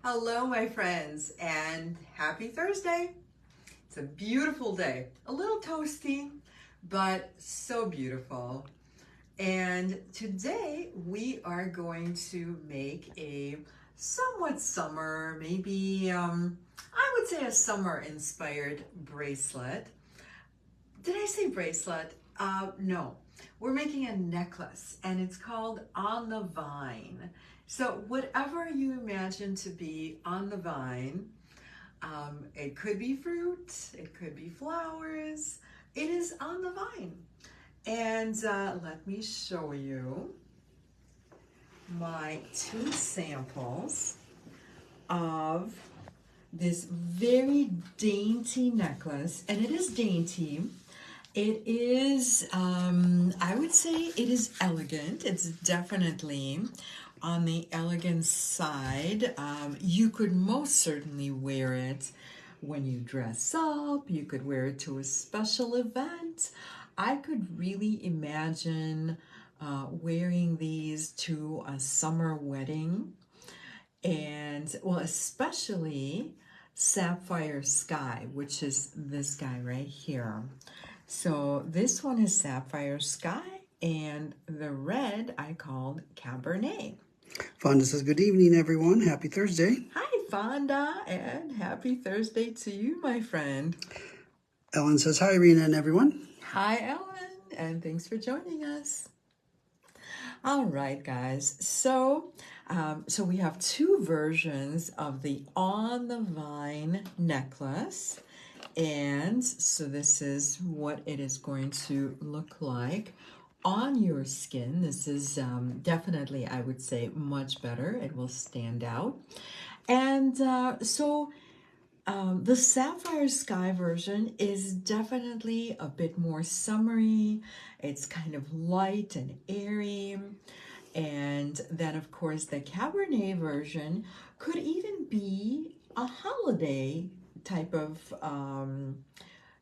Hello, my friends, and happy Thursday. It's a beautiful day, a little toasty, but so beautiful. And today we are going to make a somewhat summer, maybe I would say a summer inspired bracelet. Did I say bracelet? No. We're making a necklace and it's called On the Vine. So whatever you imagine to be on the vine, it could be fruit, it could be flowers, it is on the vine. And let me show you my two samples of this very dainty necklace, and it is dainty. It is, I would say it is elegant. It's definitely on the elegant side. You could most certainly wear it when you dress up. You could wear it to a special event. I could really imagine wearing these to a summer wedding. And, well, especially Sapphire Sky, which is this guy right here. So this one is Sapphire Sky, and the red I called Cabernet. Fonda says, good evening, everyone. Happy Thursday. Hi, Fonda, and happy Thursday to you, my friend. Ellen says, hi, Irina and everyone. Hi, Ellen, and thanks for joining us. All right, guys. So we have two versions of the On the Vine necklace. And so this is what it is going to look like on your skin. This is definitely, I would say, much better. It will stand out. And the Sapphire Sky version is definitely a bit more summery. It's kind of light and airy. And then, of course, the Cabernet version could even be a holiday type of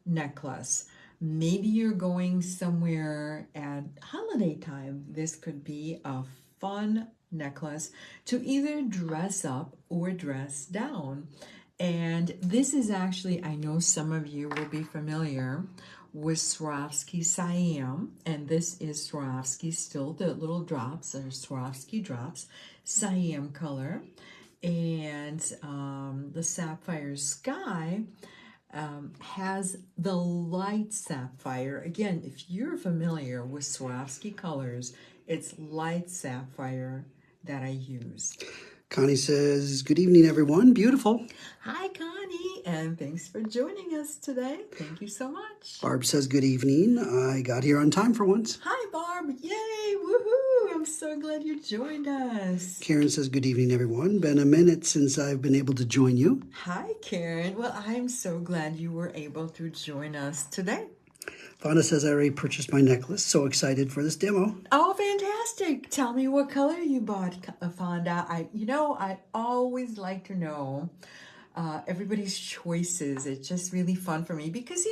necklace. Maybe you're going somewhere at holiday time. This could be a fun necklace to either dress up or dress down. And this is actually, I know some of you will be familiar with Swarovski Siam, and this is Swarovski still, the little drops are Swarovski drops, Siam color. And the Sapphire Sky has the light sapphire. Again, if you're familiar with Swarovski colors, it's light sapphire that I use. Connie says, good evening, everyone. Beautiful. Hi, Connie, and thanks for joining us today. Thank you so much. Barb says, good evening. I got here on time for once. Hi, Barb. Yay, woohoo. I'm so glad you joined us. Karen says, good evening, everyone. Been a minute since I've been able to join you. Hi, Karen. Well, I'm so glad you were able to join us today. Fonda says, I already purchased my necklace. So excited for this demo. Oh, fantastic. Tell me what color you bought, Fonda. I always like to know everybody's choices. It's just really fun for me because,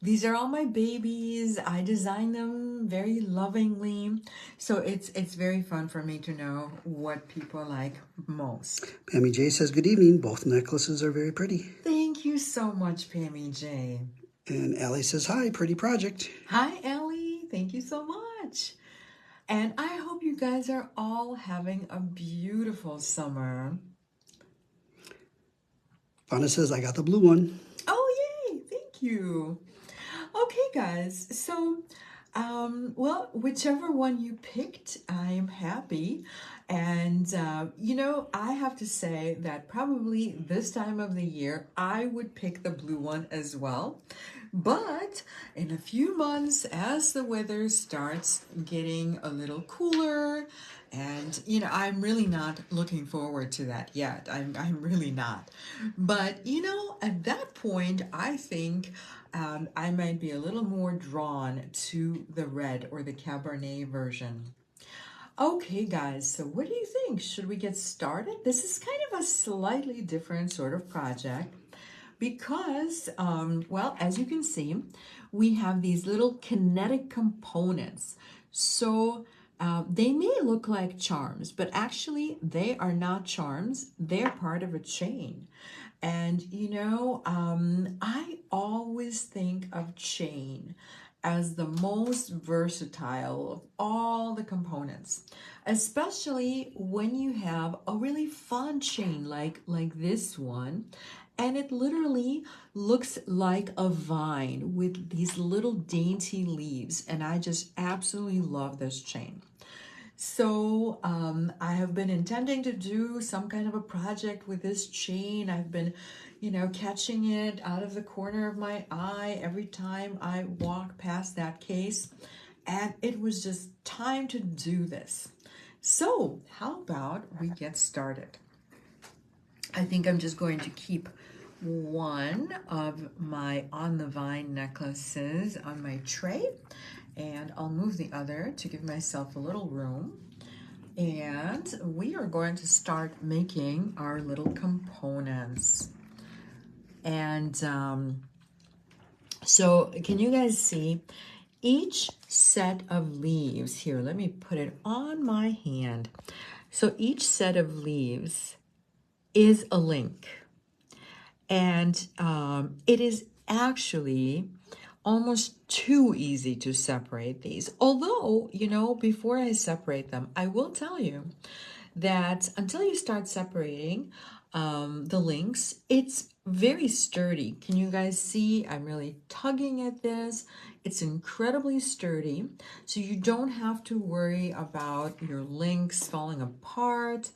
these are all my babies. I design them very lovingly. So it's very fun for me to know what people like most. Pammy J says, good evening. Both necklaces are very pretty. Thank you so much, Pammy J. And Allie says, hi, pretty project. Hi, Ellie. Thank you so much. And I hope you guys are all having a beautiful summer. Fonda says, I got the blue one. Oh, yay. Thank you. Okay, guys. So, well, whichever one you picked, I am happy. And, I have to say that probably this time of the year, I would pick the blue one as well. But in a few months, as the weather starts getting a little cooler, and, I'm really not looking forward to that yet. I'm really not. But, at that point, I think I might be a little more drawn to the red or the Cabernet version. Okay, guys, so what do you think? Should we get started? This is kind of a slightly different sort of project because, well, as you can see, we have these little kinetic components. So They may look like charms, but actually they are not charms. They're part of a chain. And I always think of chain as the most versatile of all the components, especially when you have a really fun chain like this one, and it literally looks like a vine with these little dainty leaves, and I just absolutely love this chain. So I have been intending to do some kind of a project with this chain. I've been, catching it out of the corner of my eye every time I walk past that case. And it was just time to do this. So how about we get started? I think I'm just going to keep one of my on the vine necklaces on my tray, and I'll move the other to give myself a little room. And we are going to start making our little components. And so can you guys see each set of leaves here? Let me put it on my hand. So each set of leaves is a link. And it is actually almost too easy to separate these. Although, before I separate them, I will tell you that until you start separating the links, it's very sturdy. Can you guys see? I'm really tugging at this. It's incredibly sturdy. So you don't have to worry about your links falling apart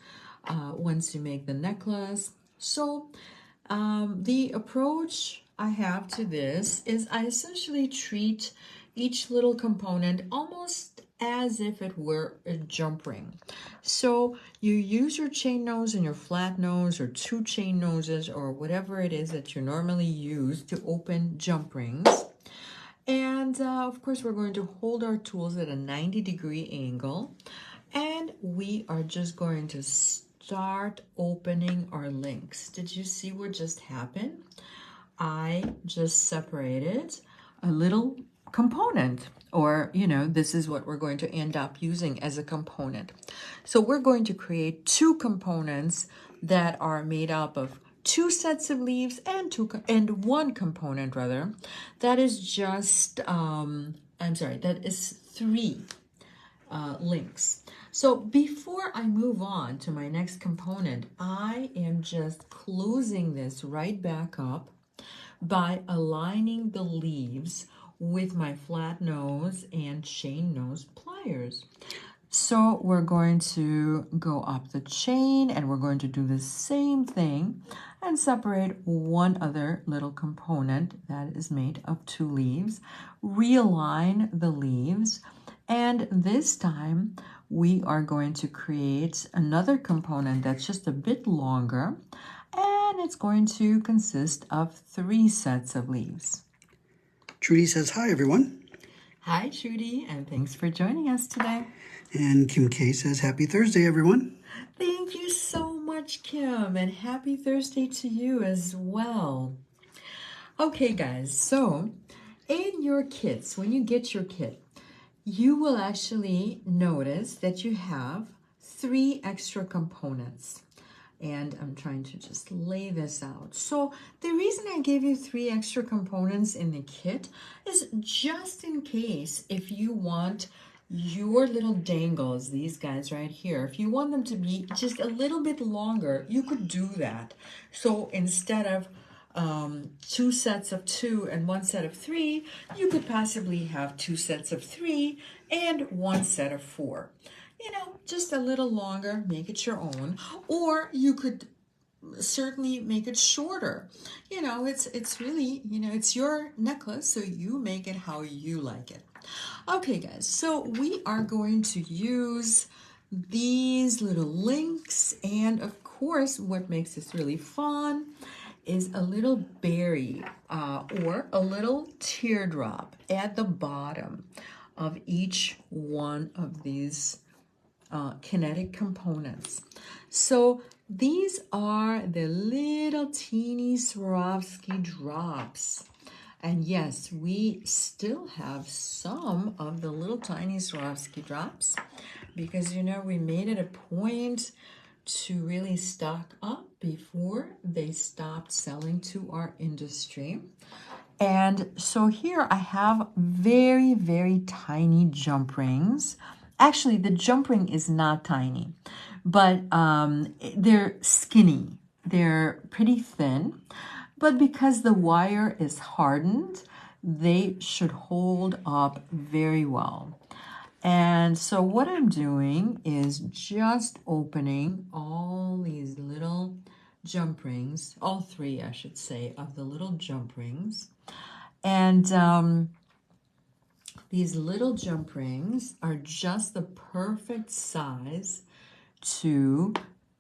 once you make the necklace. So the approach I have to this is I essentially treat each little component almost as if it were a jump ring. So you use your chain nose and your flat nose, or two chain noses, or whatever it is that you normally use to open jump rings. And of course, we're going to hold our tools at a 90-degree angle, and we are just going to start opening our links. Did you see what just happened? I just separated a little component, or this is what we're going to end up using as a component. So we're going to create two components that are made up of two sets of leaves and one component rather that is just that is three links. So before I move on to my next component, I am just closing this right back up by aligning the leaves with my flat nose and chain nose pliers. So we're going to go up the chain, and we're going to do the same thing and separate one other little component that is made of two leaves, realign the leaves, and this time we are going to create another component that's just a bit longer, and it's going to consist of three sets of leaves. Trudy says, hi, everyone. Hi, Trudy, and thanks for joining us today. And Kim K says, happy Thursday, everyone. Thank you so much, Kim, and happy Thursday to you as well. Okay, guys, so in your kits, when you get your kit, you will actually notice that you have three extra components. And I'm trying to just lay this out. So the reason I gave you three extra components in the kit is just in case if you want your little dangles, these guys right here, if you want them to be just a little bit longer, you could do that. So instead of two sets of two and one set of three, you could possibly have two sets of three and one set of four. Just a little longer, make it your own. Or you could certainly make it shorter. It's really, it's your necklace, so you make it how you like it. Okay, guys, so we are going to use these little links, and of course, what makes this really fun is a little berry or a little teardrop at the bottom of each one of these kinetic components. So these are the little teeny Swarovski drops And yes, we still have some of the little tiny Swarovski drops because, you know, we made it a point to really stock up before they stopped selling to our industry. And so here I have very, very tiny jump rings. Actually, the jump ring is not tiny, but they're skinny. They're pretty thin, but because the wire is hardened, they should hold up very well. And so what I'm doing is just opening all these little jump rings, all three, I should say, of the little jump rings. And these little jump rings are just the perfect size to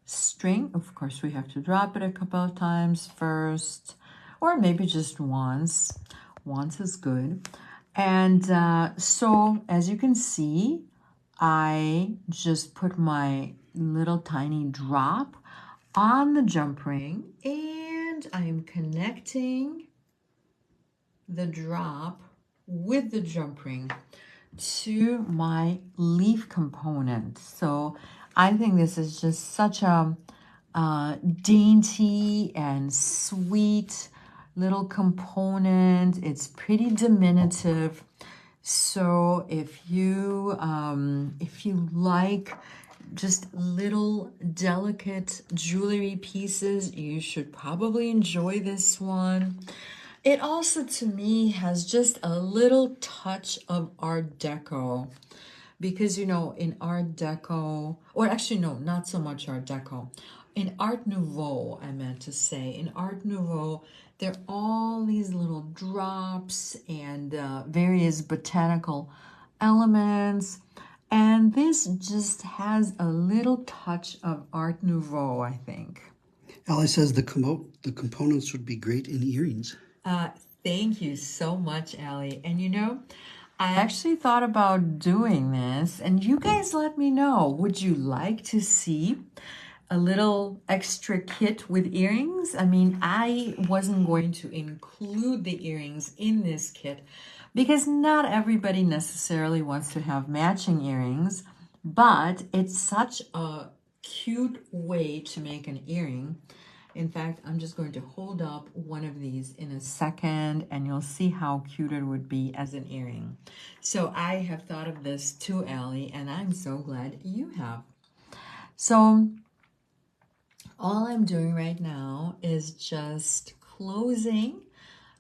string. Of course, we have to drop it a couple of times first, or maybe just once. Once is good. And so, as you can see, I just put my little tiny drop on the jump ring, and I'm connecting the drop with the jump ring to my leaf component. So I think this is just such a dainty and sweet little component. It's pretty diminutive. So if you like just little delicate jewelry pieces, you should probably enjoy this one. It also, to me, has just a little touch of Art Deco because, you know, in Art Deco, or actually, no, not so much Art Deco. In Art Nouveau, I meant to say, in Art Nouveau, there are all these little drops and various botanical elements. And this just has a little touch of Art Nouveau, I think. Allie says the components would be great in earrings. Thank you so much, Allie. And you know, I actually thought about doing this, and you guys let me know. Would you like to see a little extra kit with earrings? I mean, I wasn't going to include the earrings in this kit because not everybody necessarily wants to have matching earrings, but it's such a cute way to make an earring. In fact, I'm just going to hold up one of these in a second and you'll see how cute it would be as an earring. So I have thought of this too, Allie, and I'm so glad you have. So all I'm doing right now is just closing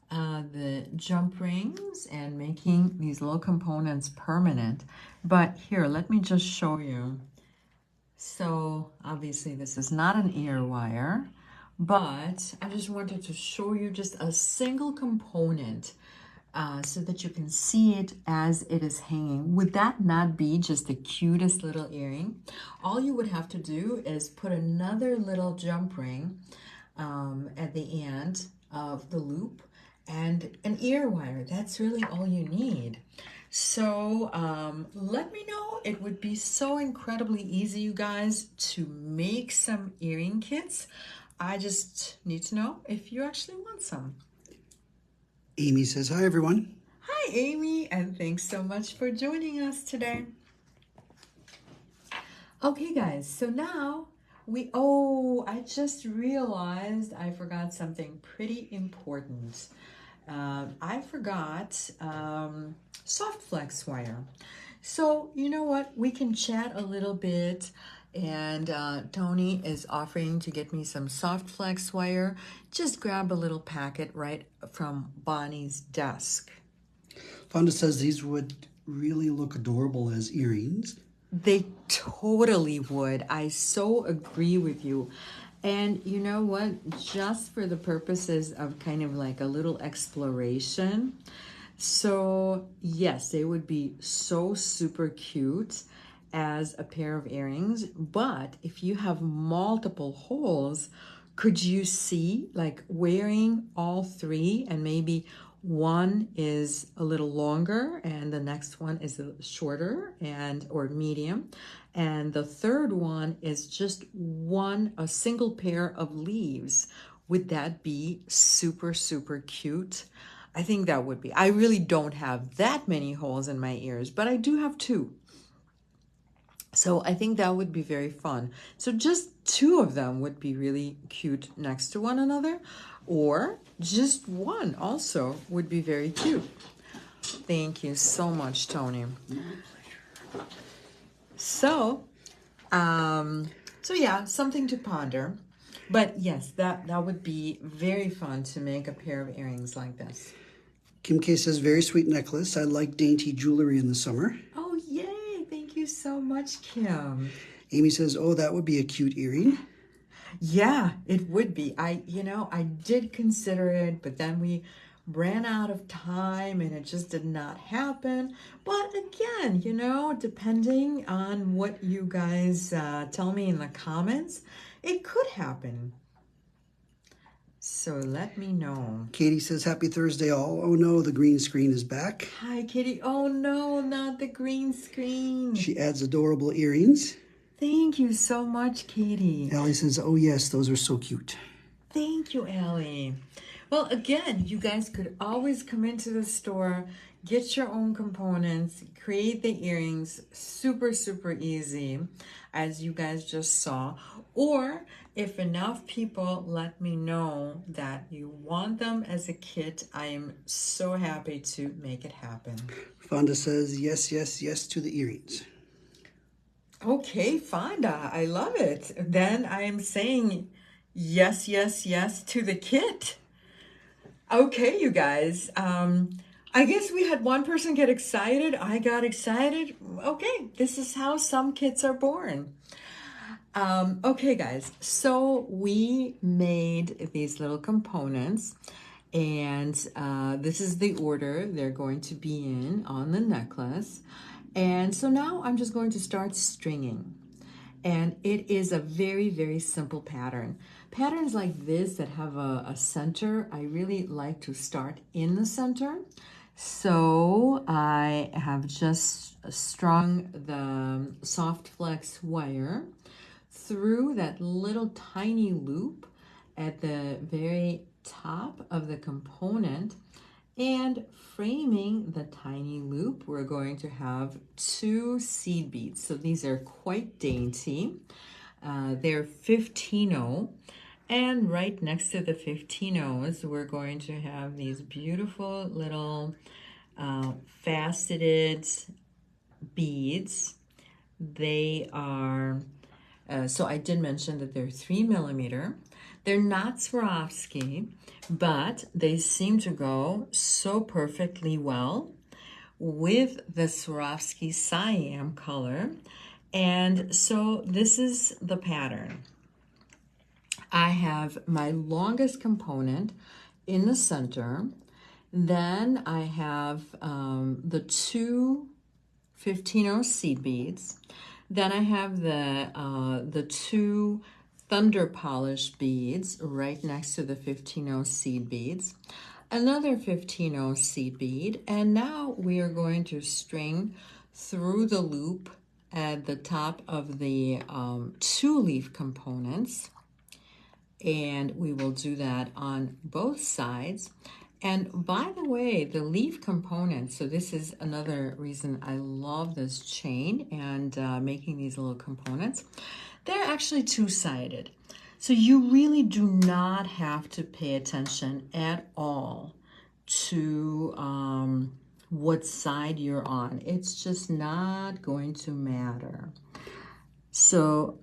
the jump rings and making these little components permanent. But here, let me just show you. So obviously this is not an ear wire, but I just wanted to show you just a single component so that you can see it as it is hanging. Would that not be just the cutest little earring? All you would have to do is put another little jump ring at the end of the loop and an ear wire. That's really all you need. So let me know. It would be so incredibly easy, you guys, to make some earring kits. I just need to know if you actually want some. Amy says, hi, everyone. Hi, Amy, and thanks so much for joining us today. Okay, guys, so now I just realized I forgot something pretty important. I forgot soft flex wire. So you know what? We can chat a little bit, and Tony is offering to get me some soft flex wire. Just grab a little packet right from Bonnie's desk. Fonda says these would really look adorable as earrings. They totally would. I so agree with you. And you know what? Just for the purposes of kind of like a little exploration. So yes, they would be so super cute as a pair of earrings. But if you have multiple holes, could you see like wearing all three and maybe one is a little longer and the next one is a shorter or medium, and the third one is just a single pair of leaves? Would that be super, super cute? I think that would be. I really don't have that many holes in my ears, but I do have 2. So I think that would be very fun. So just 2 of them would be really cute next to one another, or just one also would be very cute. Thank you so much, Tony. So, so yeah, something to ponder. But yes, that would be very fun to make a pair of earrings like this. Kim K says, very sweet necklace. I like dainty jewelry in the summer. Oh, yay. Thank you so much, Kim. Amy says, oh, that would be a cute earring. Yeah, it would be. I did consider it, but then we ran out of time and it just did not happen. But again, depending on what you guys tell me in the comments, it could happen. So let me know. Katie says, happy Thursday all. Oh no, the green screen is back. Hi, Kitty. Oh no, not the green screen. She adds adorable earrings. Thank you so much, Katie. Allie says, oh yes, those are so cute. Thank you, Allie. Well, again, you guys could always come into the store, get your own components, create the earrings, super, super easy, as you guys just saw. Or if enough people let me know that you want them as a kit, I am so happy to make it happen. Fonda says, yes, yes, yes to the earrings. Okay, Fonda, I love it. Then I am saying yes, yes, yes to the kit. Okay, you guys. I guess we had one person get excited. I got excited. Okay, this is how some kits are born. Okay, guys. So we made these little components, and this is the order they're going to be in on the necklace. And so now I'm just going to start stringing. And it is a very, very simple pattern. Patterns like this that have a center, I really like to start in the center. So I have just strung the soft flex wire through that little tiny loop at the very top of the component. And framing the tiny loop, we're going to have 2 seed beads. So these are quite dainty. They're 15-0. And right next to the 15-0s, we're going to have these beautiful little faceted beads. They are, so I did mention that they're 3 millimeter. They're not Swarovski, but they seem to go so perfectly well with the Swarovski Siam color. And so this is the pattern. I have my longest component in the center. Then I have the 2 15-0 seed beads. Then I have the 2 thunder polished beads right next to the 15-0 seed beads, another 15-0 seed bead, and now we are going to string through the loop at the top of the 2 leaf components, and we will do that on both sides. And by the way, the leaf components, so this is another reason I love this chain and making these little components. They're actually 2-sided. So you really do not have to pay attention at all to what side you're on. It's just not going to matter. So,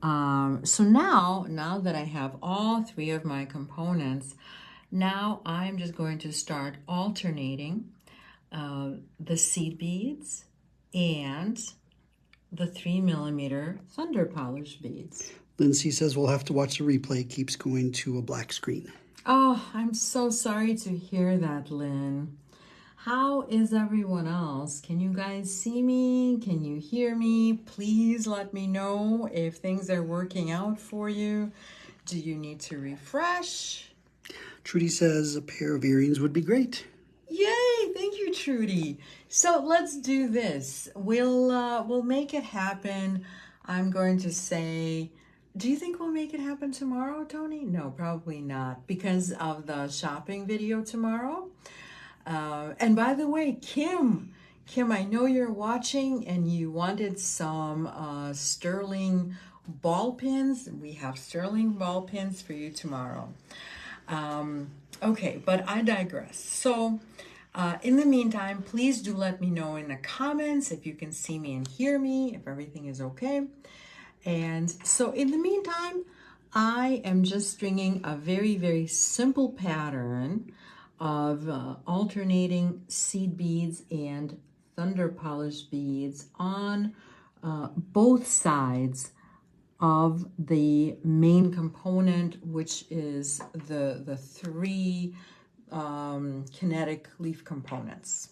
so now that I have all 3 of my components, now I'm just going to start alternating the seed beads and the 3 millimeter thunder polish beads. Lindsay says we'll have to watch the replay. It keeps going to a black screen. Oh, I'm so sorry to hear that, Lynn. How is everyone else? Can you guys see me? Can you hear me? Please let me know if things are working out for you. Do you need to refresh? Trudy says a pair of earrings would be great. Yay! Thank you, Trudy. So let's do this. We'll make it happen. I'm going to say, do you think we'll make it happen tomorrow, Tony? No, probably not, because of the shopping video tomorrow. And by the way, Kim, I know you're watching and you wanted some sterling ball pins. We have sterling ball pins for you tomorrow. Okay, but I digress. So, in the meantime, please do let me know in the comments if you can see me and hear me, if everything is okay. And so in the meantime, I am just stringing a very, very simple pattern of alternating seed beads and thunder polished beads on both sides of the main component, which is the three kinetic leaf components.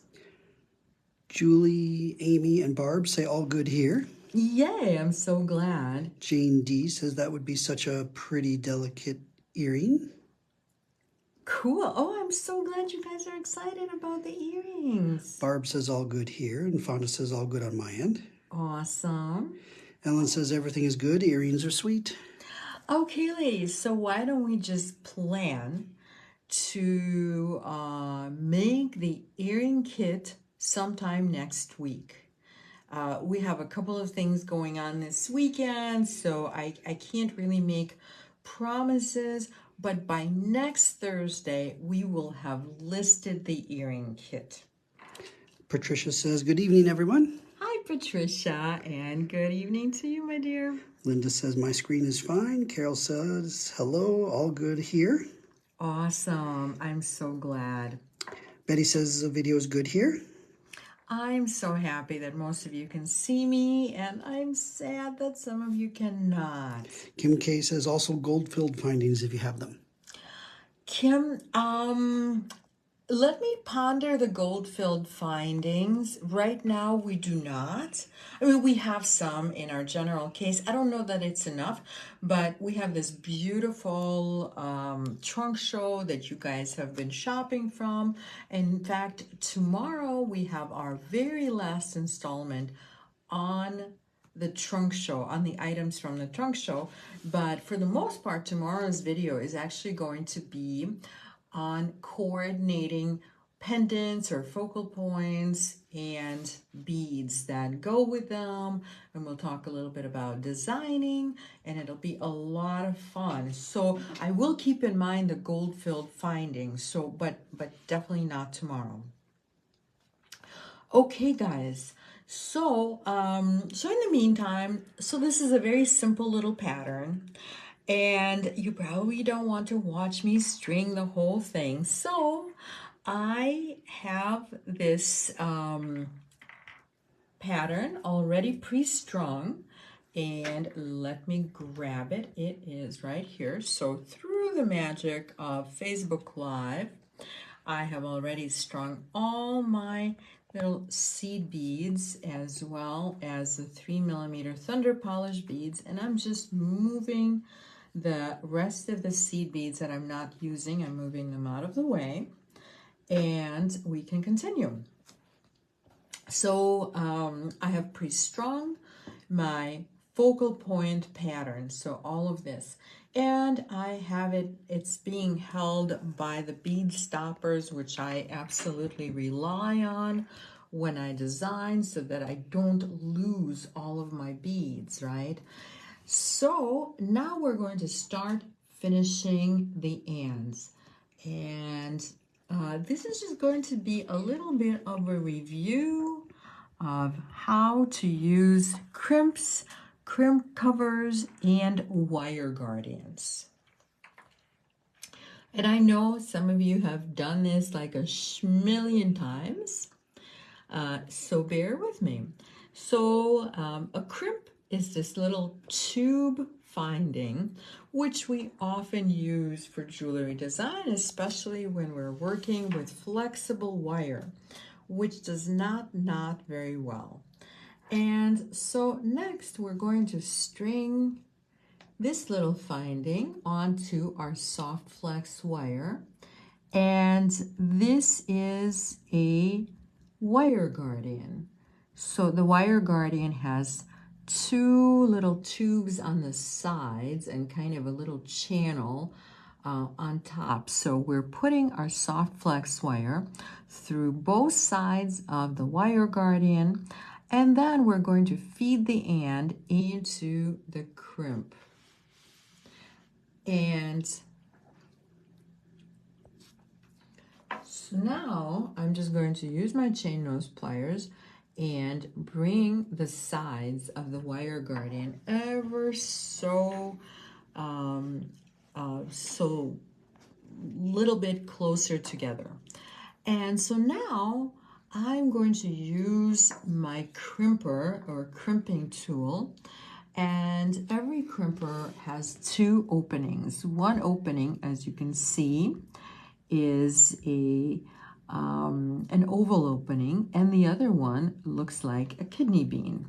Julie, Amy, and Barb say all good here. Yay, I'm so glad. Jane D says that would be such a pretty delicate earring. Cool. Oh, I'm so glad you guys are excited about the earrings. Barb says all good here, and Fonda says all good on my end. Awesome. Ellen says everything is good, earrings are sweet. Okay, ladies, so why don't we just plan to make the earring kit sometime next week. We have a couple of things going on this weekend, so I can't really make promises, but by next Thursday, we will have listed the earring kit. Patricia says, good evening, everyone. Hi, Patricia, and good evening to you, my dear. Linda says, my screen is fine. Carol says, hello, all good here. Awesome. I'm so glad. Betty says the video is good here. I'm so happy that most of you can see me, and I'm sad that some of you cannot. Kim K says also gold-filled findings if you have them. Kim, let me ponder the gold-filled findings. Right now, we do not. I mean, we have some in our general case. I don't know that it's enough, but we have this beautiful trunk show that you guys have been shopping from. In fact, tomorrow we have our very last installment on the trunk show, on the items from the trunk show. But for the most part, tomorrow's video is actually going to be on coordinating pendants or focal points and beads that go with them, and we'll talk a little bit about designing, and it'll be a lot of fun. So I will keep in mind the gold-filled findings, so but definitely not tomorrow. Okay, guys, so so in the meantime, so this is a very simple little pattern, and you probably don't want to watch me string the whole thing. So I have this pattern already pre-strung, and let me grab it. It is right here. So through the magic of Facebook Live, I have already strung all my little seed beads as well as the 3mm thunder polish beads, and I'm just moving the rest of the seed beads that I'm not using. I'm moving them out of the way, and we can continue. So I have pre-strung my focal point pattern, so all of this, and I have it's being held by the bead stoppers, which I absolutely rely on when I design so that I don't lose all of my beads, right? So now we're going to start finishing the ends, and this is just going to be a little bit of a review of how to use crimps, crimp covers, and wire guardians. And I know some of you have done this like a million times, so bear with me. So a crimp is this little tube finding, which we often use for jewelry design, especially when we're working with flexible wire, which does not knot very well. And so next we're going to string this little finding onto our soft flex wire, and this is a wire guardian. So the wire guardian has two little tubes on the sides and kind of a little channel on top. So we're putting our soft flex wire through both sides of the wire guardian, and then we're going to feed the end into the crimp. And so now I'm just going to use my chain nose pliers and bring the sides of the wire guardian ever so so little bit closer together. And so now I'm going to use my crimper or crimping tool, and every crimper has two openings. One opening, as you can see, is an oval opening, and the other one looks like a kidney bean.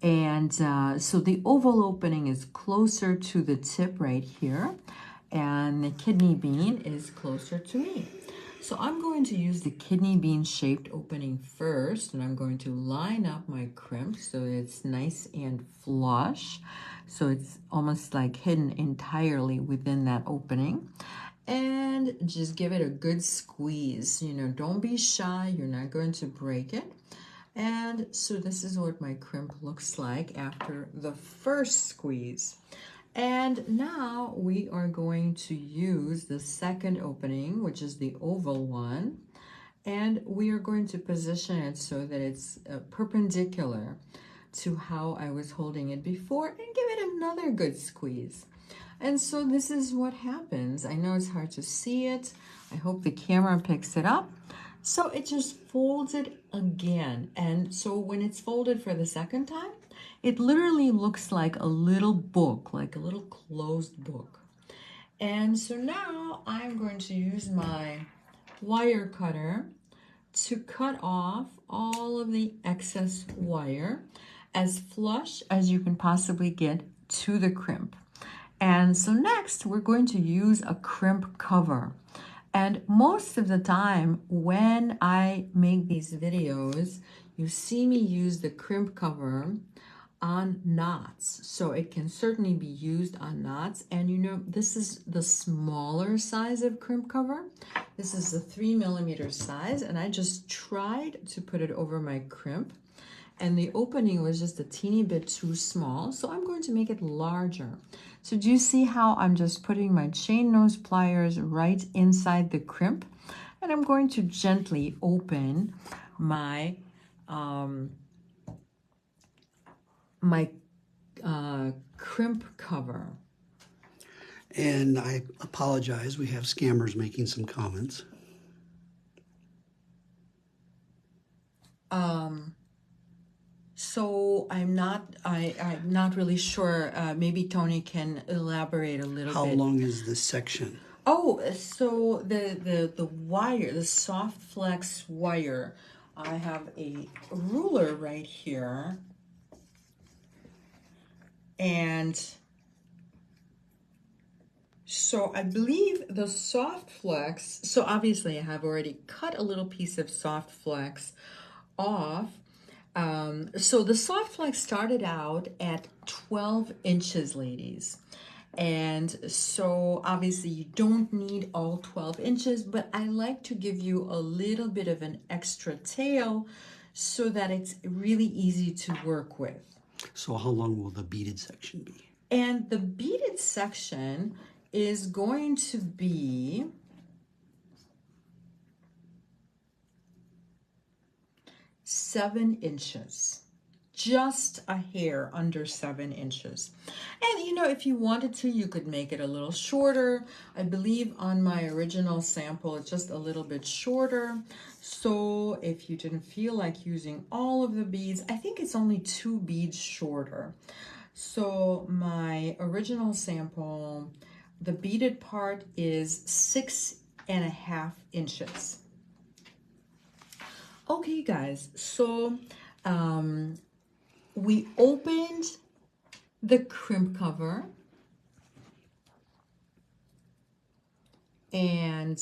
And so the oval opening is closer to the tip right here, and the kidney bean is closer to me. So I'm going to use the kidney bean shaped opening first, and I'm going to line up my crimp so it's nice and flush. So it's almost like hidden entirely within that opening. And just give it a good squeeze. You know, don't be shy, you're not going to break it. And so this is what my crimp looks like after the first squeeze. And now we are going to use the second opening, which is the oval one, and we are going to position it so that it's perpendicular to how I was holding it before, and give it another good squeeze. And so this is what happens. I know it's hard to see it. I hope the camera picks it up. So it just folds it again. And so when it's folded for the second time, it literally looks like a little book, like a little closed book. And so now I'm going to use my wire cutter to cut off all of the excess wire as flush as you can possibly get to the crimp. And so next we're going to use a crimp cover. And most of the time when I make these videos, you see me use the crimp cover on knots. So it can certainly be used on knots. And you know, this is the smaller size of crimp cover. This is the 3mm size, and I just tried to put it over my crimp, and the opening was just a teeny bit too small, so I'm going to make it larger. So do you see how I'm just putting my chain nose pliers right inside the crimp, and I'm going to gently open my crimp cover. And I apologize, we have scammers making some comments. So I'm not really sure. Maybe Tony can elaborate a little How bit. long is this section? Oh, so the wire, the soft flex wire, I have a ruler right here, and so I believe the soft flex, so obviously I have already cut a little piece of soft flex off. So the soft flex started out at 12 inches, ladies. And so obviously you don't need all 12 inches, but I like to give you a little bit of an extra tail so that it's really easy to work with. So how long will the beaded section be? And the beaded section is going to be seven inches. Just a hair under 7 inches. And you know, if you wanted to, you could make it a little shorter. I believe on my original sample, it's just a little bit shorter. So if you didn't feel like using all of the beads, I think it's only 2 beads shorter. So my original sample, the beaded part is 6.5 inches. Okay, guys, so we opened the crimp cover, and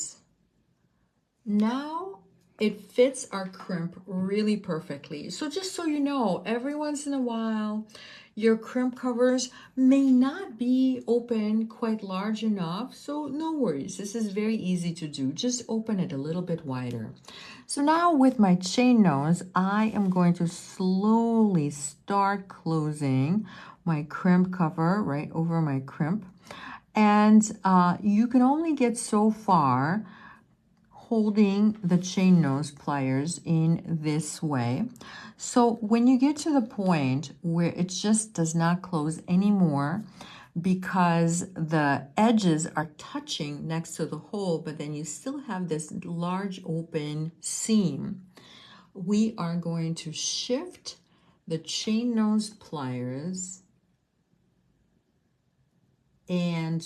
now it fits our crimp really perfectly. So just so you know, every once in a while, your crimp covers may not be open quite large enough. So no worries, this is very easy to do. Just open it a little bit wider. So now with my chain nose, I am going to slowly start closing my crimp cover right over my crimp. And you can only get so far holding the chain nose pliers in this way. So when you get to the point where it just does not close anymore because the edges are touching next to the hole, but then you still have this large open seam, we are going to shift the chain nose pliers and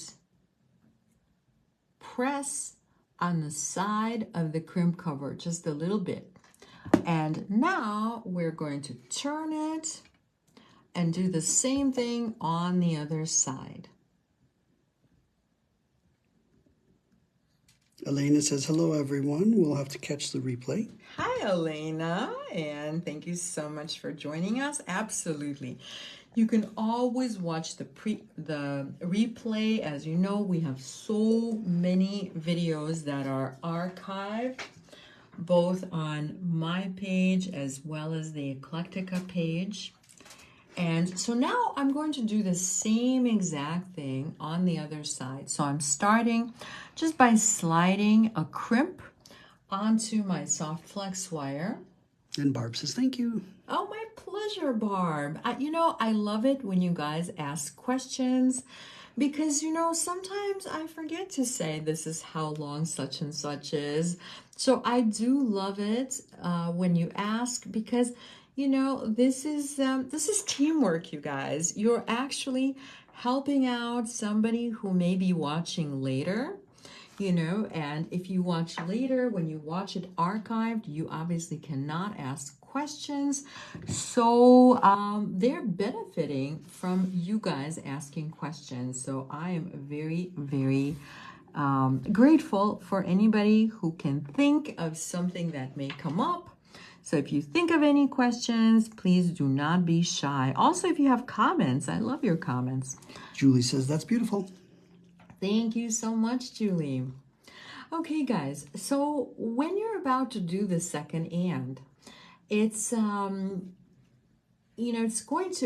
press on the side of the crimp cover just a little bit. And now we're going to turn it and do the same thing on the other side. Elena says, hello, everyone. We'll have to catch the replay. Hi, Elena, and thank you so much for joining us. Absolutely. You can always watch the replay. As you know, we have so many videos that are archived, both on my page as well as the Eclectica page. And so now I'm going to do the same exact thing on the other side. So I'm starting just by sliding a crimp onto my soft flex wire. And Barb says, thank you. Oh, my pleasure, Barb. You know, I love it when you guys ask questions because, you know, sometimes I forget to say this is how long such and such is. So I do love it when you ask because, you know, this is teamwork, you guys. You're actually helping out somebody who may be watching later. You know, and if you watch later, when you watch it archived, you obviously cannot ask questions. So they're benefiting from you guys asking questions. So I am very, very grateful for anybody who can think of something that may come up. So if you think of any questions, please do not be shy. Also, if you have comments, I love your comments. Julie says, that's beautiful. Thank you so much, Julie. Okay, guys, so when you're about to do the second and, it's, you know,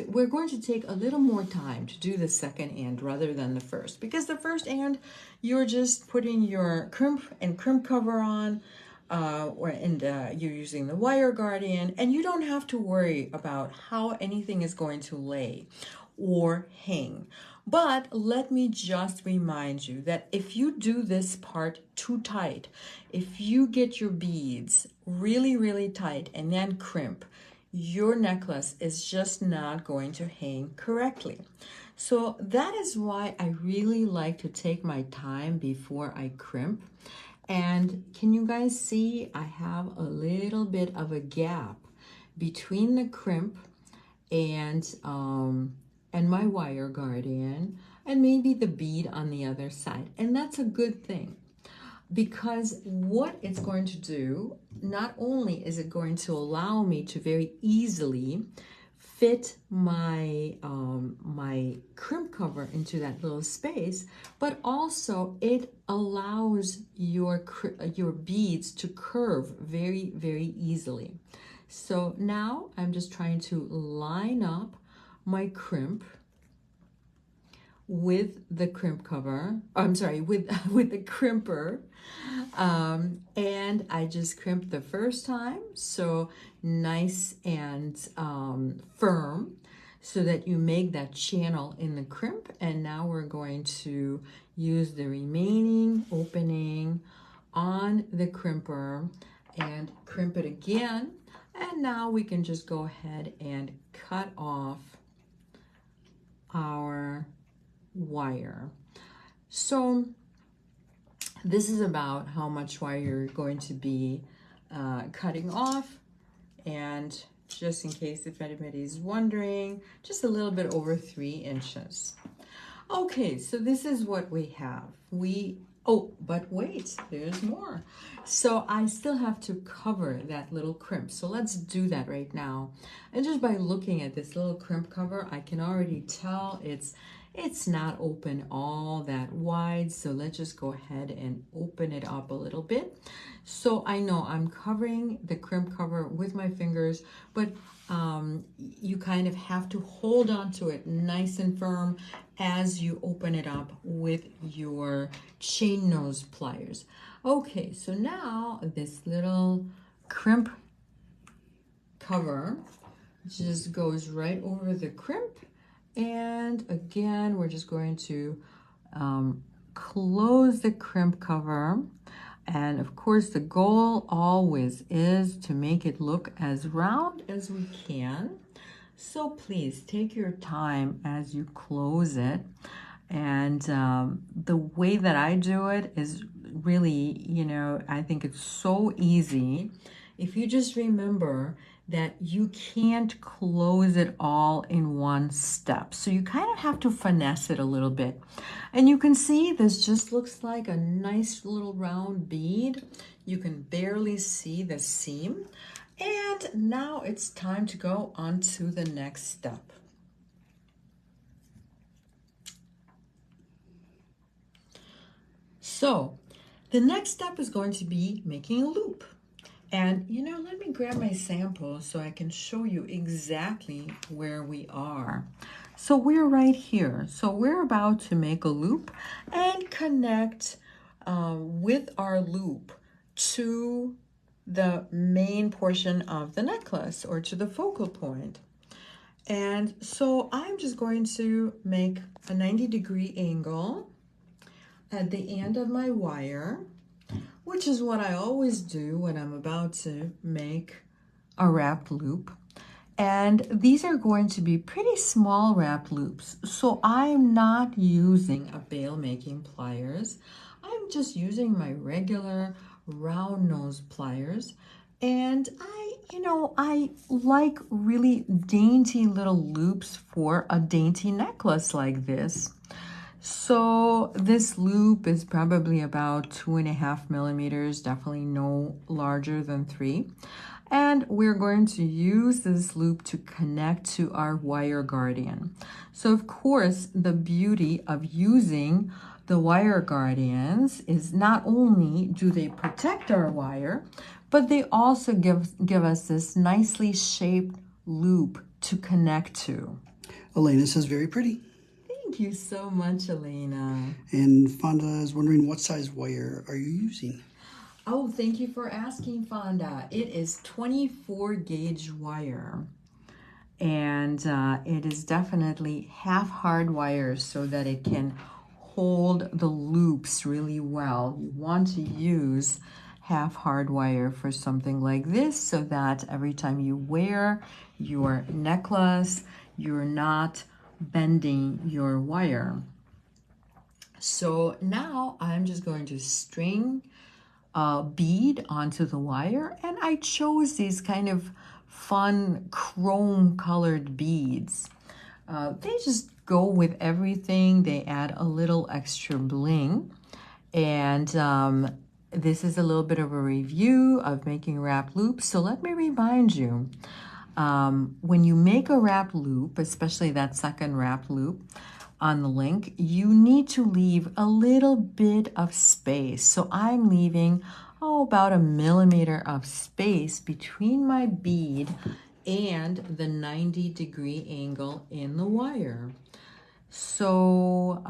we're going to take a little more time to do the second and rather than the first, because the first and, you're just putting your crimp and crimp cover on, you're using the wire guardian, and you don't have to worry about how anything is going to lay or hang. But let me just remind you that if you do this part too tight, if you get your beads really, really tight and then crimp, your necklace is just not going to hang correctly. So that is why I really like to take my time before I crimp. And can you guys see I have a little bit of a gap between the crimp and my wire guardian and maybe the bead on the other side. And that's a good thing because what it's going to do, not only is it going to allow me to very easily fit my my crimp cover into that little space, but also it allows your beads to curve very, very easily. So now I'm just trying to line up my crimp with the crimp cover. I'm sorry, with the crimper. And I just crimped the first time, so nice and firm, so that you make that channel in the crimp. And now we're going to use the remaining opening on the crimper and crimp it again. And now we can just go ahead and cut off our wire. So this is about how much wire you're going to be cutting off. And just in case if anybody's wondering, just a little bit over 3 inches. Okay, so this is what we have. We Oh, but wait, there's more. So I still have to cover that little crimp. So let's do that right now. And just by looking at this little crimp cover, I can already tell it's not open all that wide. So let's just go ahead and open it up a little bit. So I know I'm covering the crimp cover with my fingers, but you kind of have to hold on to it nice and firm as you open it up with your chain nose pliers. Okay, so now this little crimp cover just goes right over the crimp, and again we're just going to close the crimp cover. And of course the goal always is to make it look as round as we can. So please take your time as you close it. And the way that I do it is really, you know, I think it's so easy. If you just remember that you can't close it all in one step. So you kind of have to finesse it a little bit. And you can see this just looks like a nice little round bead. You can barely see the seam. And now it's time to go on to the next step. So the next step is going to be making a loop. And you know, let me grab my sample so I can show you exactly where we are. So we're right here. So we're about to make a loop and connect with our loop to the main portion of the necklace or to the focal point. And so I'm just going to make a 90-degree angle at the end of my wire, which is what I always do when I'm about to make a wrapped loop. And these are going to be pretty small wrap loops. So I'm not using a bail making pliers. I'm just using my regular round nose pliers. And I like really dainty little loops for a dainty necklace like this. So this loop is probably about 2.5 millimeters, definitely no larger than 3. And we're going to use this loop to connect to our wire guardian. So of course, the beauty of using the wire guardians is not only do they protect our wire, but they also give us this nicely shaped loop to connect to. Elena says very pretty. Thank you so much, Elena. And Fonda is wondering what size wire are you using? Oh, thank you for asking, Fonda. It is 24 gauge wire. And it is definitely half hard wire so that it can hold the loops really well. You want to use half hard wire for something like this so that every time you wear your necklace, you're not bending your wire. So now I'm just going to string a bead onto the wire, and I chose these kind of fun chrome colored beads. They just go with everything. They add a little extra bling. And this is a little bit of a review of making wrap loops. So let me remind you, when you make a wrap loop, especially that second wrap loop on the link, you need to leave a little bit of space. So I'm leaving, about 1 millimeter of space between my bead and the 90-degree angle in the wire. So,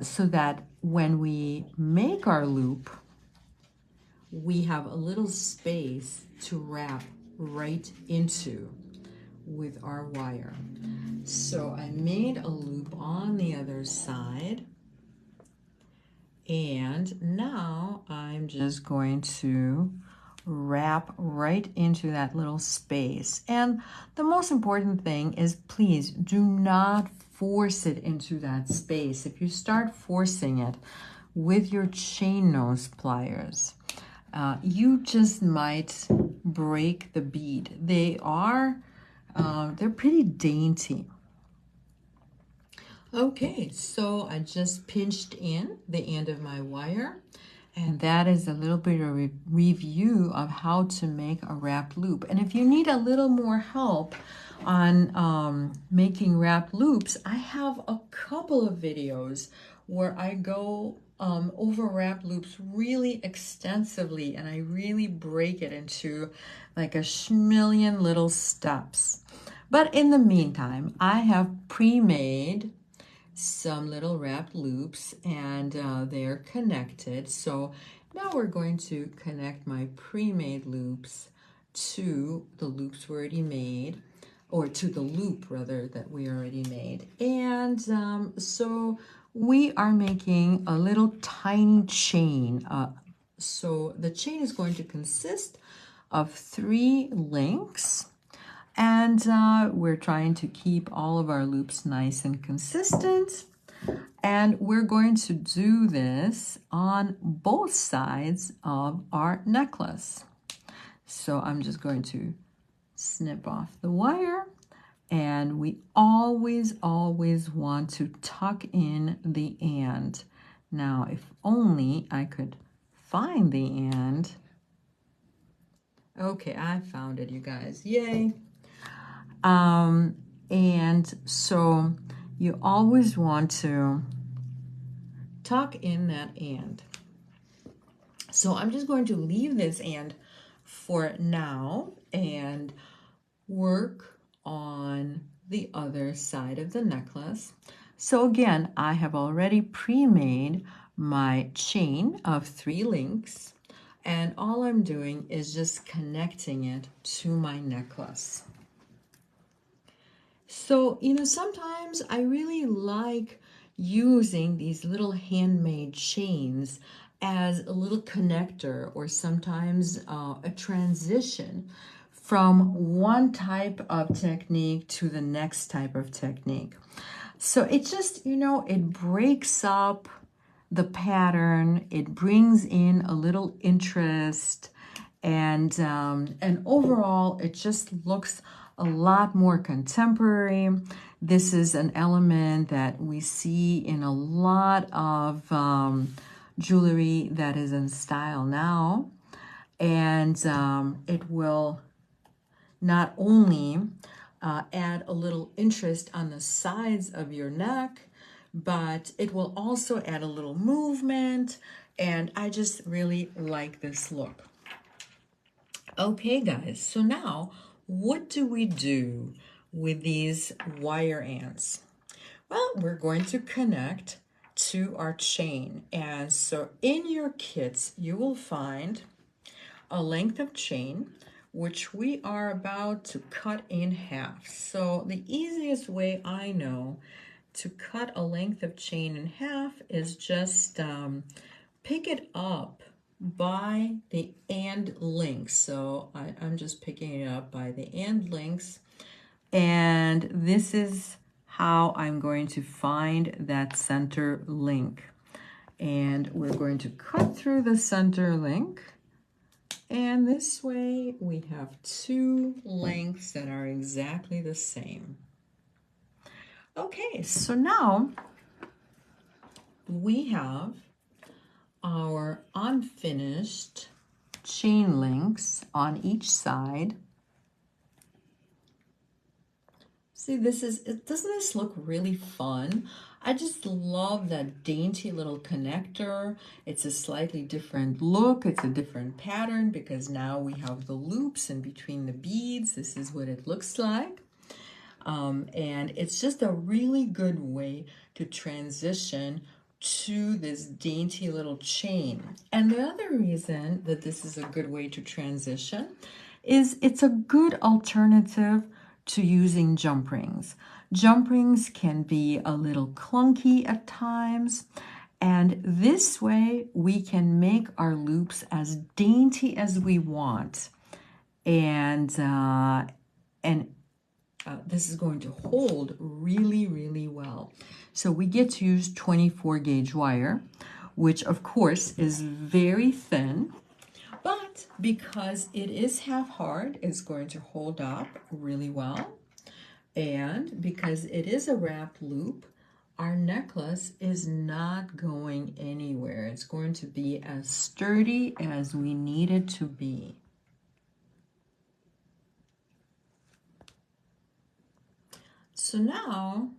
so that when we make our loop, we have a little space to wrap right into with our wire. So I made a loop on the other side, and now I'm just going to wrap right into that little space. And the most important thing is, please do not force it into that space. If you start forcing it with your chain nose pliers, you just might break the bead. They're pretty dainty. Okay, so I just pinched in the end of my wire, and that is a little bit of a review of how to make a wrap loop. And if you need a little more help on making wrap loops, I have a couple of videos where I go over wrap loops really extensively, and I really break it into like a schmillion little steps. But in the meantime, I have pre-made some little wrapped loops, and they're connected. So now we're going to connect my pre-made loops to the loops we already made, or to the loop rather that we already made. And so we are making a little tiny chain. So the chain is going to consist of 3 links. And we're trying to keep all of our loops nice and consistent. And we're going to do this on both sides of our necklace. So I'm just going to snip off the wire. And we always want to tuck in the and. Now, if only I could find the and. Okay, I found it, you guys. Yay. And so you always want to tuck in that and. So I'm just going to leave this and for now and work on the other side of the necklace. So again, I have already pre-made my chain of 3 links, and all I'm doing is just connecting it to my necklace. So, you know, sometimes I really like using these little handmade chains as a little connector, or sometimes a transition from one type of technique to the next type of technique. So it just, you know, it breaks up the pattern, it brings in a little interest, and overall it just looks a lot more contemporary. This is an element that we see in a lot of jewelry that is in style now, and it will not only add a little interest on the sides of your neck, but it will also add a little movement, and I just really like this look. Okay, guys, so now what do we do with these wire ants? Well, we're going to connect to our chain. And so in your kits, you will find a length of chain, which we are about to cut in half. So the easiest way I know to cut a length of chain in half is just pick it up by the and links. So I'm just picking it up by the and links, and this is how I'm going to find that center link. And we're going to cut through the center link, and this way we have 2 lengths that are exactly the same. Okay, so now we have our unfinished chain links on each side. See, doesn't this look really fun? I just love that dainty little connector. It's a slightly different look. It's a different pattern because now we have the loops in between the beads. This is what it looks like. And it's just a really good way to transition to this dainty little chain. And the other reason that this is a good way to transition is it's a good alternative to using jump rings. Jump rings can be a little clunky at times, and this way we can make our loops as dainty as we want. And this is going to hold really, really well. So we get to use 24 gauge wire, which of course is very thin, but because it is half hard, it's going to hold up really well. And because it is a wrap loop, our necklace is not going anywhere. It's going to be as sturdy as we need it to be. So now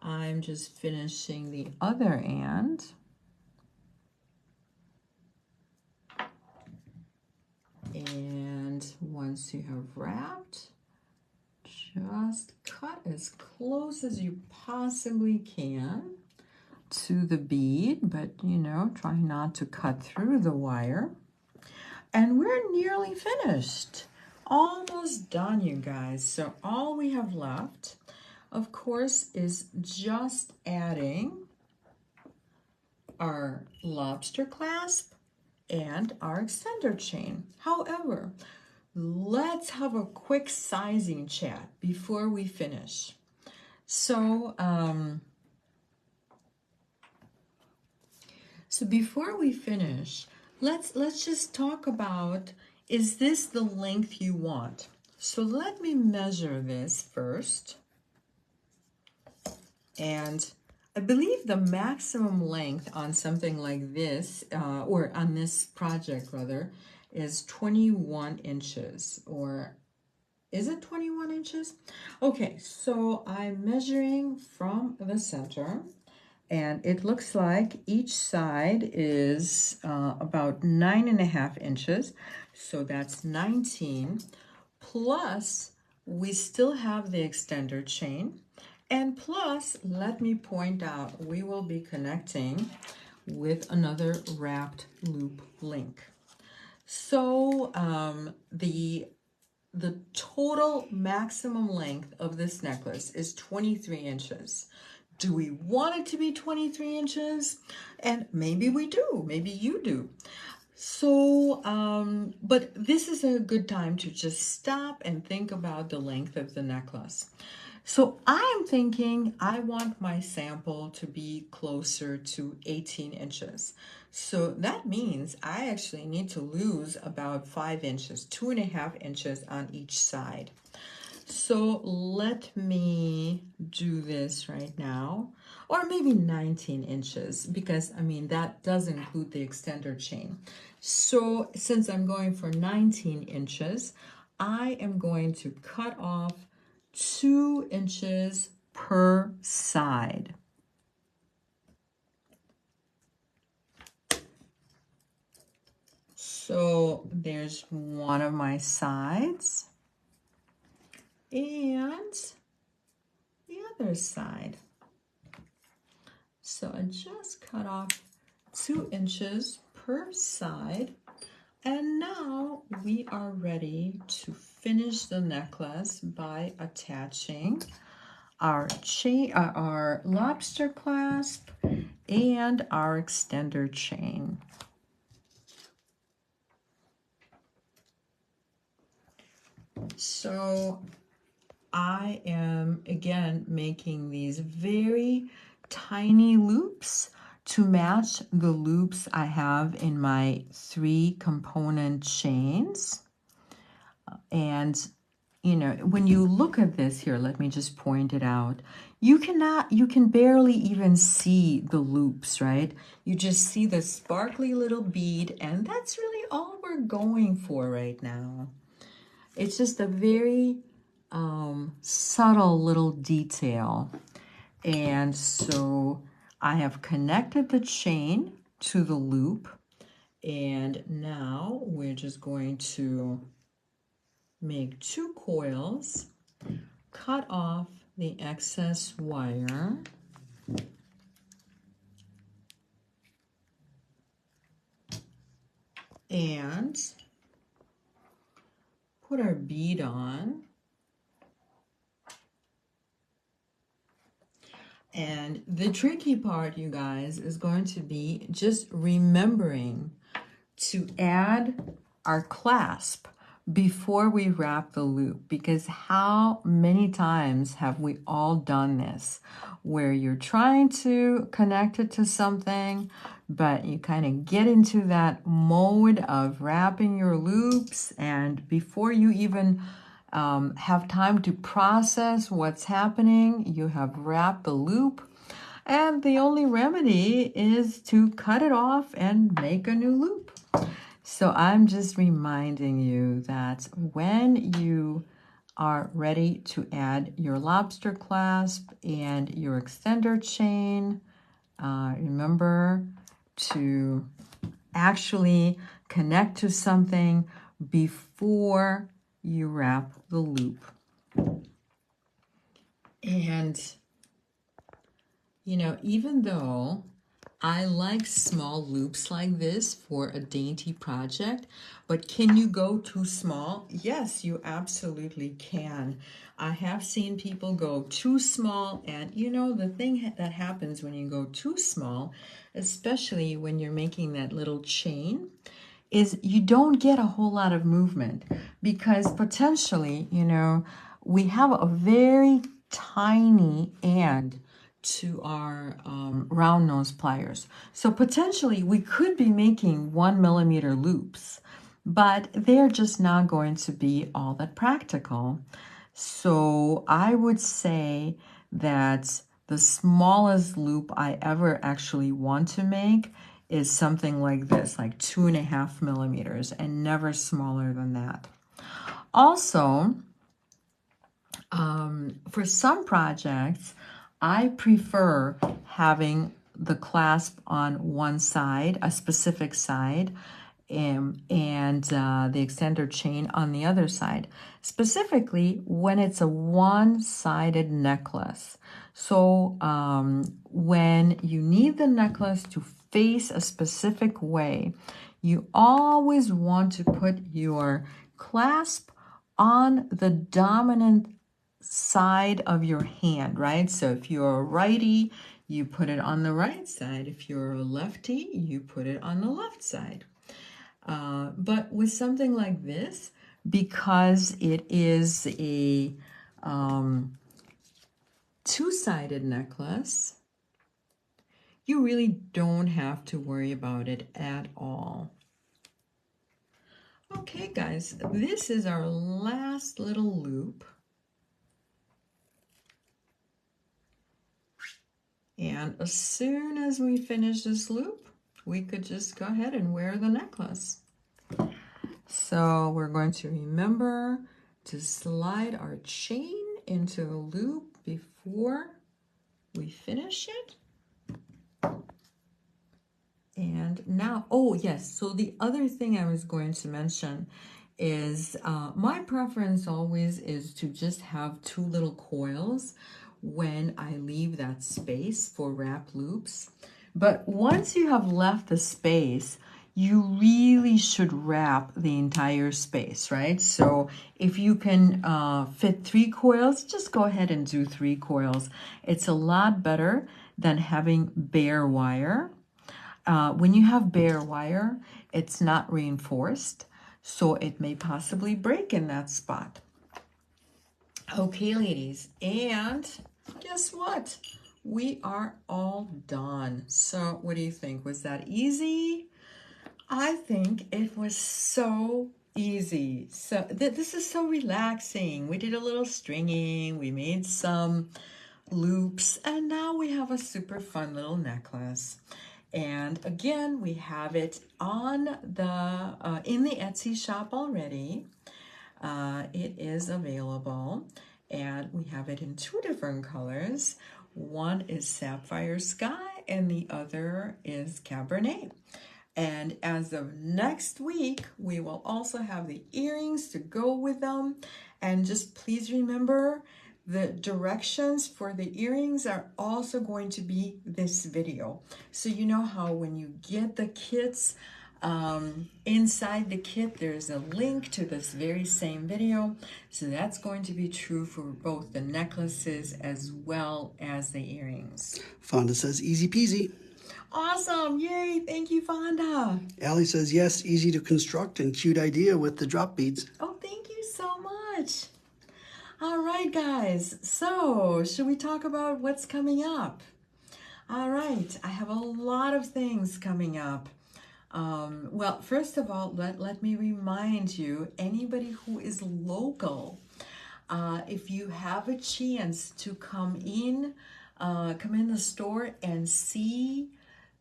I'm just finishing the other end. And once you have wrapped, just cut as close as you possibly can to the bead, but you know, try not to cut through the wire. And we're nearly finished. Almost done, you guys. So all we have left, of course, is just adding our lobster clasp and our extender chain. However, let's have a quick sizing chat before we finish. So, before we finish, let's just talk about, is this the length you want? So let me measure this first. And I believe the maximum length on something like this, or on this project rather, is 21 inches, or is it 21 inches? Okay, so I'm measuring from the center, and it looks like each side is about 9.5 inches. So that's 19, plus we still have the extender chain. And plus, let me point out, we will be connecting with another wrapped loop link. So the total maximum length of this necklace is 23 inches. Do we want it to be 23 inches? And maybe we do, maybe you do. So, but this is a good time to just stop and think about the length of the necklace. So I am thinking I want my sample to be closer to 18 inches. So that means I actually need to lose about 5 inches, 2.5 inches on each side. So let me do this right now, or maybe 19 inches, because I mean, that does include the extender chain. So since I'm going for 19 inches, I am going to cut off 2 inches per side. So there's one of my sides and the other side. So I just cut off 2 inches per side. And now we are ready to finish the necklace by attaching our chain, our lobster clasp, and our extender chain. So I am again making these very tiny loops to match the loops I have in my 3 component chains. And you know, when you look at this here, let me just point it out. You can barely even see the loops, right? You just see the sparkly little bead, and that's really all we're going for right now. It's just a very subtle little detail. And so I have connected the chain to the loop, and now we're just going to make 2 coils, cut off the excess wire, and put our bead on. And the tricky part, you guys, is going to be just remembering to add our clasp before we wrap the loop, because how many times have we all done this where you're trying to connect it to something, but you kind of get into that mode of wrapping your loops, and before you even have time to process what's happening. You have wrapped the loop, and the only remedy is to cut it off and make a new loop. So I'm just reminding you that when you are ready to add your lobster clasp and your extender chain, remember to actually connect to something before you wrap the loop. And, even though I like small loops like this for a dainty project, but can you go too small? Yes, you absolutely can. I have seen people go too small, and the thing that happens when you go too small, especially when you're making that little chain, is you don't get a whole lot of movement because potentially, we have a very tiny end to our round nose pliers. So potentially we could be making 1 millimeter loops, but they're just not going to be all that practical. So I would say that the smallest loop I ever actually want to make is something like this, like 2.5 millimeters, and never smaller than that. Also, for some projects, I prefer having the clasp on one side, a specific side, and the extender chain on the other side, specifically when it's a one-sided necklace. So when you need the necklace to face a specific way, you always want to put your clasp on the dominant side of your hand, right? So if you're a righty, you put it on the right side. If you're a lefty, you put it on the left side. But with something like this, because it is a two-sided necklace, you really don't have to worry about it at all. Okay, guys, this is our last little loop. And as soon as we finish this loop, we could just go ahead and wear the necklace. So we're going to remember to slide our chain into the loop before we finish it. And now, oh yes, so the other thing I was going to mention is my preference always is to just have 2 little coils when I leave that space for wrap loops. But once you have left the space, you really should wrap the entire space, right? So if you can fit 3 coils, just go ahead and do 3 coils. It's a lot better than having bare wire. When you have bare wire, it's not reinforced, so it may possibly break in that spot. Okay, ladies, and guess what? We are all done. So what do you think? Was that easy? I think it was so easy. So this is so relaxing. We did a little stringing, we made some loops, and now we have a super fun little necklace. And again, we have it on the in the Etsy shop already. It is available, and we have it in 2 different colors. One is Sapphire Sky, and the other is Cabernet. And as of next week, we will also have the earrings to go with them. And just please remember, the directions for the earrings are also going to be this video. So you know how when you get the kits, inside the kit, there's a link to this very same video. So that's going to be true for both the necklaces as well as the earrings. Fonda says easy peasy. Awesome. Yay. Thank you, Fonda. Allie says yes, easy to construct and cute idea with the drop beads. Oh, thank you so much. All right, guys. So should we talk about what's coming up? All right. I have a lot of things coming up. Well, first of all, let me remind you, anybody who is local, If you have a chance to come in the store and see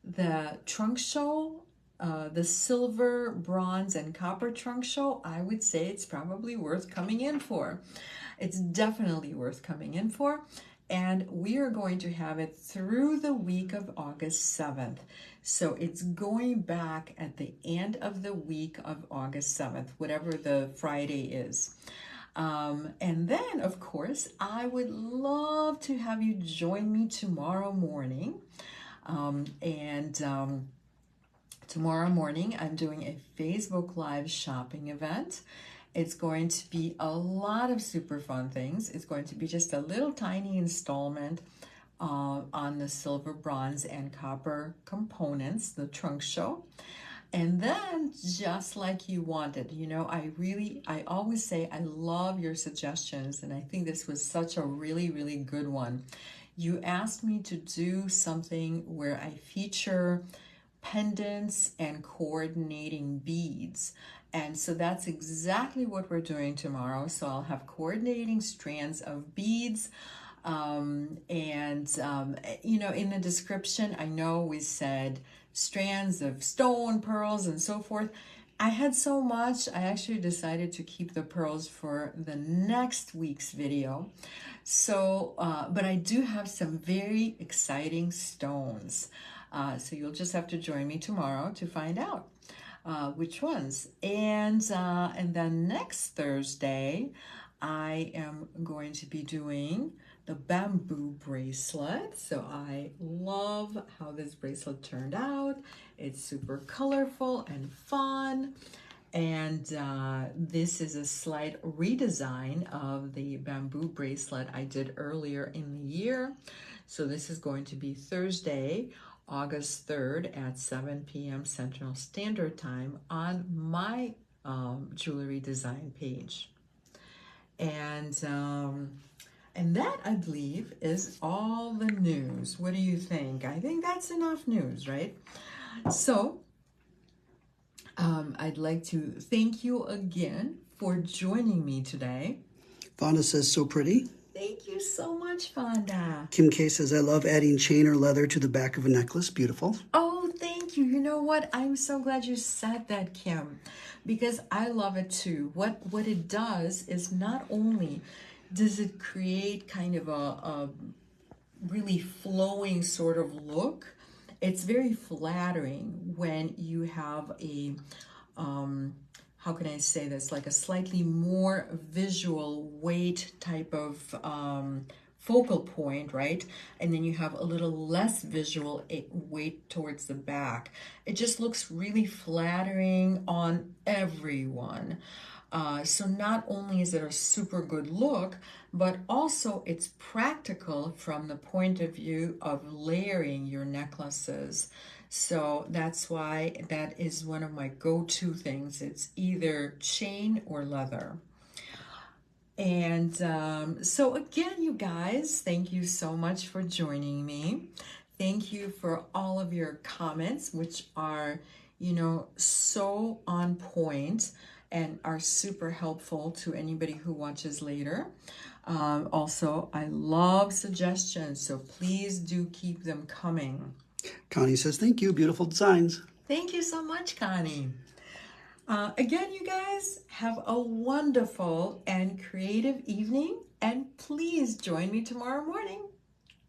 the trunk show, the silver, bronze, and copper trunk show, I would say it's probably worth coming in for. It's definitely worth coming in for. And we are going to have it through the week of August 7th. So it's going back at the end of the week of August 7th, whatever the Friday is. And then, of course, I would love to have you join me tomorrow morning. Tomorrow morning, I'm doing a Facebook Live shopping event. It's going to be a lot of super fun things. It's going to be just a little tiny installment on the silver, bronze, and copper components, the trunk show. And then, just like you wanted, you know, I always say I love your suggestions, and I think this was such a really, really good one. You asked me to do something where I feature pendants and coordinating beads. And so that's exactly what we're doing tomorrow. So I'll have coordinating strands of beads. You know, in the description, I know we said strands of stone, pearls, and so forth. I had so much, I actually decided to keep the pearls for the next week's video. So, but I do have some very exciting stones. So you'll just have to join me tomorrow to find out which ones. And then next Thursday, I am going to be doing the bamboo bracelet. So I love how this bracelet turned out. It's super colorful and fun. And this is a slight redesign of the bamboo bracelet I did earlier in the year. So this is going to be Thursday, August 3rd at 7 p.m. Central Standard Time on my jewelry design page. And that, I believe, is all the news. What do you think? I think that's enough news, right? So I'd like to thank you again for joining me today. Fonda says, so pretty. Thank you so much, Fonda. Kim K says, I love adding chain or leather to the back of a necklace. Beautiful. Oh, thank you. You know what? I'm so glad you said that, Kim, because I love it too. What it does is not only does it create kind of a really flowing sort of look, it's very flattering when you have a, how can I say this, like a slightly more visual weight type of focal point, right? And then you have a little less visual weight towards the back. It just looks really flattering on everyone. So not only is it a super good look, but also it's practical from the point of view of layering your necklaces. So that's why that is one of my go-to things. It's either chain or leather. And so again, you guys, thank you so much for joining me. Thank you for all of your comments, which are, you know, so on point and are super helpful to anybody who watches later. Also, I love suggestions, so please do keep them coming. Connie says, thank you. Beautiful designs. Thank you so much, Connie. Again, you guys, have a wonderful and creative evening, and please join me tomorrow morning.